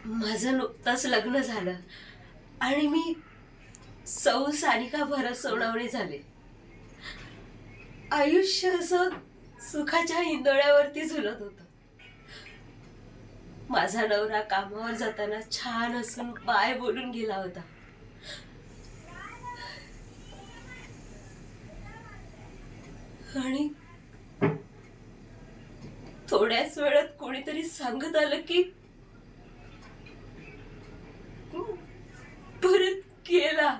माझं नुकतंच लग्न झालं आणि मी सौ सानिका भरत सोनवणे झाले. आयुष्य असं सुखाच्या हिंदोळ्यावरती झुलत होतं. माझा नवरा कामावर जाताना छान हसून बाय बोलून गेला होता. आणि थोड्याच वेळात कोणीतरी सांगत आलं की परत गेला.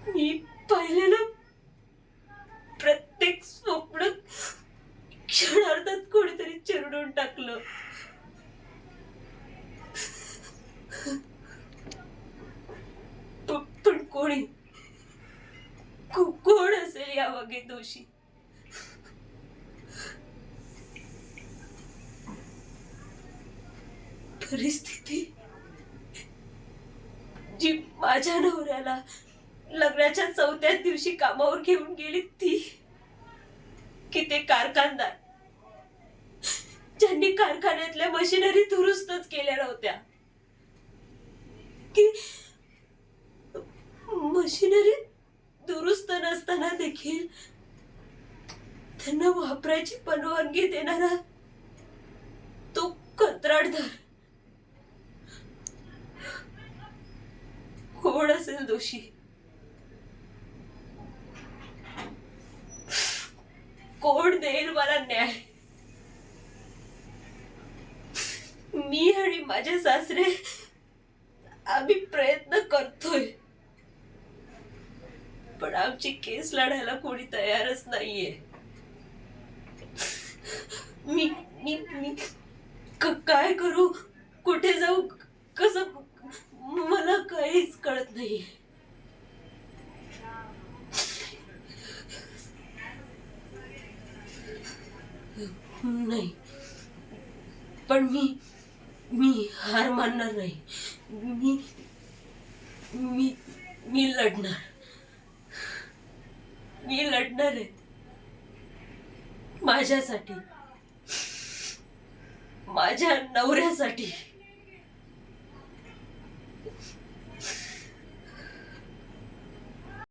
मी पाहिलेलं प्रत्येक स्वप्न क्षणार्धात कोणीतरी चिरडून टाकलं. पण कोणी कोण असेल यामागे दोषी? परिस्थिती जी माझ्या नवऱ्याला लग्नाच्या 4थ्याच दिवशी कामावर घेऊन गेली ती, की ते कारखानदार ज्यांनी कारखान्यातल्या मशिनरी दुरुस्तच केल्या नव्हत्या, की मशिनरी दुरुस्त नसताना देखील त्यांना वापरायची परवानगी देणारा तो कंत्राटदार. कोण असेल दोषी? कोण देईल मला न्याय? मी आणि माझे सासरे आम्ही प्रयत्न करतोय, पण आमची केस लढायला कोणी तयारच नाहीये. मी मी मी काय करू, कुठे जाऊ, कसं, मला काहीच कळत नाही. नाही, पण मी हार मानणार नाही. मी मी मी लढणार. मी लढणार आहे माझ्यासाठी, माझ्या नवऱ्यासाठी.